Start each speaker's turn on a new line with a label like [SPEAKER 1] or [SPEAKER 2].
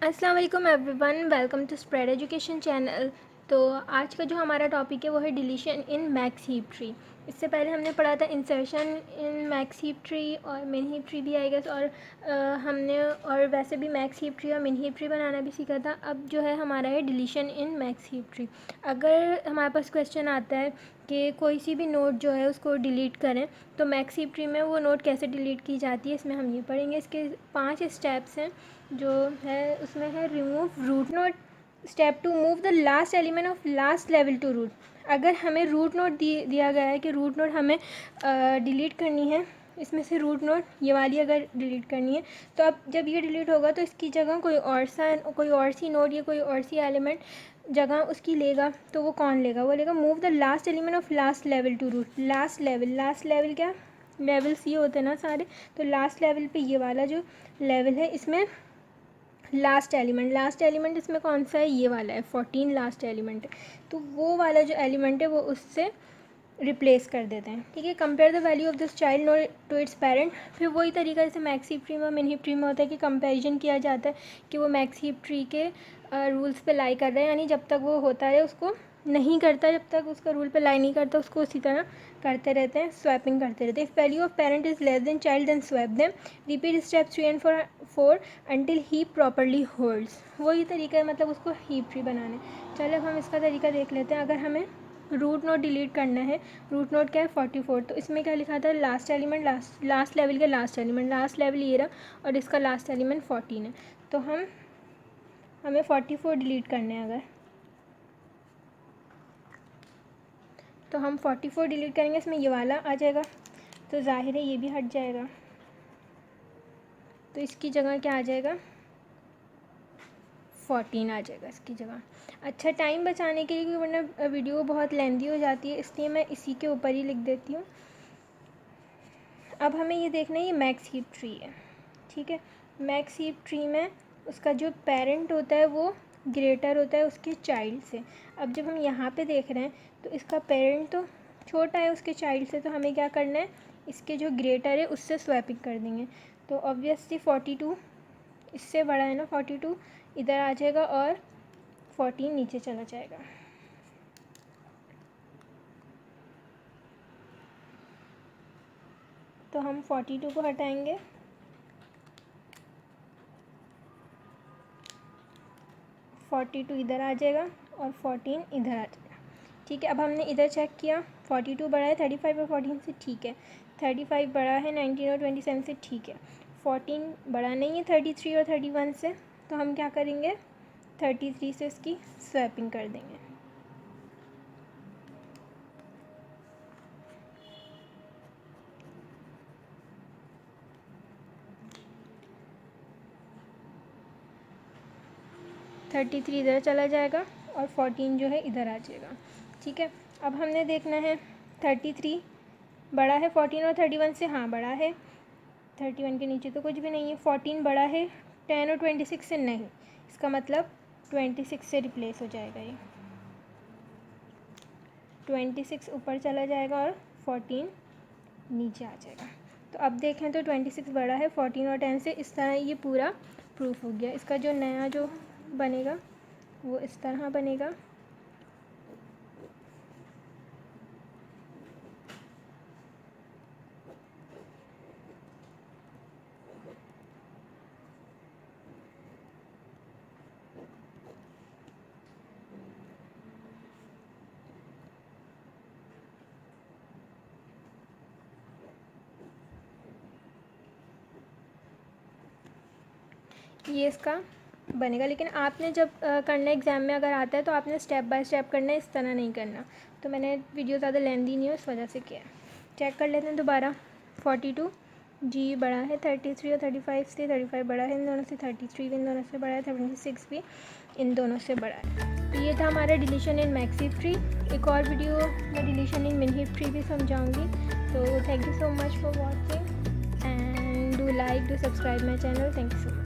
[SPEAKER 1] अस्सलाम वालेकुम everyone, welcome to spread education channel. तो आज का जो हमारा टॉपिक है वो है deletion in max heap tree. इससे पहले हमने पढ़ा था insertion in max heap tree और मिन हीप ट्री भी आएगा और हमने और वैसे भी मैक्स हीप ट्री और मिन हीप ट्री बनाना भी सीखा था। अब जो है हमारा है deletion in max heap tree. अगर हमारे पास क्वेश्चन आता है कि कोई सी भी नोट जो है उसको डिलीट करें तो मैक्स हीप ट्री में वो नोट कैसे डिलीट की जाती है, इसमें हम ये पढ़ेंगे। इसके 5 स्टेप्स हैं जो है उसमें है remove root node. Step 2, move the last element of last level to root. अगर हमें रूट नोट दिया गया है कि रूट नोट हमें डिलीट करनी है, इसमें से रूट नोट ये वाली अगर डिलीट करनी है तो अब जब ये डिलीट होगा तो इसकी जगह कोई और सी नोट या कोई और सी एलिमेंट जगह उसकी लेगा। तो वो कौन लेगा? वो लेगा move the last element of last level to root. Last level क्या? लेवल्स ये होते हैं ना सारे, तो लास्ट लेवल पे ये वाला जो लेवल है इसमें लास्ट एलिमेंट इसमें कौन सा है? ये वाला है 14 लास्ट एलिमेंट है। तो वो वाला जो एलिमेंट है वो उससे रिप्लेस कर देते हैं। ठीक है। Compare the value of this child node to its parent. फिर वही तरीका जैसे मैक्स हीप ट्री में मिन हीप ट्री में होता है कि कंपैरिजन किया जाता है कि वो मैक्स हीप ट्री के रूल्स पे लाई कर रहा है, यानी जब तक वो होता है उसको नहीं करता, जब तक उसका रूल पे लाई नहीं करता उसको उसी तरह करते रहते हैं, स्वैपिंग करते रहते हैं। If value of parent is less than child then swap them. Repeat step 3 and 4 until heap properly holds. वही तरीका है मतलब उसको हीप ट्री बनाने। चलो अब हम इसका तरीका देख लेते हैं। अगर हमें रूट नोट डिलीट करना है, रूट नोट क्या है 44, तो इसमें क्या लिखा था? लास्ट एलिमेंट, लास्ट लेवल के लास्ट एलिमेंट, लास्ट लेवल ये रहा और इसका लास्ट एलिमेंट 14 है। तो हमें 44 डिलीट करने हैं अगर, तो हम 44 डिलीट करेंगे, इसमें ये वाला आ जाएगा तो जाहिर है ये भी हट जाएगा, तो इसकी जगह क्या आ जाएगा? 14 आ जाएगा इसकी जगह। अच्छा, टाइम बचाने के लिए, वरना वीडियो बहुत लेंदी हो जाती है, इसलिए मैं इसी के ऊपर ही लिख देती हूँ। अब हमें ये देखना है ये मैक्स हीप ट्री है। ठीक है। मैक्स हीप ट्री में उसका जो पेरेंट होता है वो ग्रेटर होता है उसके चाइल्ड से। अब जब हम यहाँ पे देख रहे हैं तो इसका पेरेंट तो छोटा है उसके चाइल्ड से, तो हमें क्या करना है? इसके जो ग्रेटर है उससे स्वैपिंग कर देंगे। तो ऑब्वियसली 42 इससे बड़ा है ना, 42 इधर आ जाएगा और 14 नीचे चला जाएगा। तो हम 42 को हटाएंगे, 42 इधर आ जाएगा और 14 इधर आ जाएगा। ठीक है। अब हमने इधर चेक किया, 42 बड़ा है 35 और 14 से, ठीक है। 35 बड़ा है 19 और 27 से, ठीक है। 14 बड़ा नहीं है 33 और 31 से, तो हम क्या करेंगे? 33 से इसकी स्वैपिंग कर देंगे। थर्टी थ्री इधर चला जाएगा और 14 जो है इधर आ जाएगा। ठीक है। अब हमने देखना है 33 बड़ा है 14 और 31 से, हाँ बड़ा है। 31 के नीचे तो कुछ भी नहीं है। 14 बड़ा है 10 और 26 से, नहीं। इसका मतलब 26 से रिप्लेस हो जाएगा ये। 26 ऊपर चला जाएगा और 14 नीचे आ जाएगा। तो अब देखें तो 26 बड़ा है 14 और 10 से, इस तरह ये पूरा प्रूफ हो गया। इसका जो नया जो बनेगा वो इस तरह बनेगा। ये इसका बनेगा, लेकिन आपने जब करना एग्ज़ाम में अगर आता है तो आपने स्टेप बाय स्टेप करना है, इस तरह नहीं करना। तो मैंने वीडियो ज़्यादा लेंदी नहीं है इस वजह से किया। चेक कर लेते हैं दोबारा। 42 जी बड़ा है 33 और 35 से, 35 बड़ा है इन दोनों से, 33 भी इन दोनों से बड़ा है, 36 भी इन दोनों से बड़ा है। तो ये था हमारा deletion in max heap tree. एक और वीडियो में डिलीशन इन मिन हीप ट्री भी समझाऊँगी। तो thank you so much for watching and do like, do subscribe my channel. Thank you so much.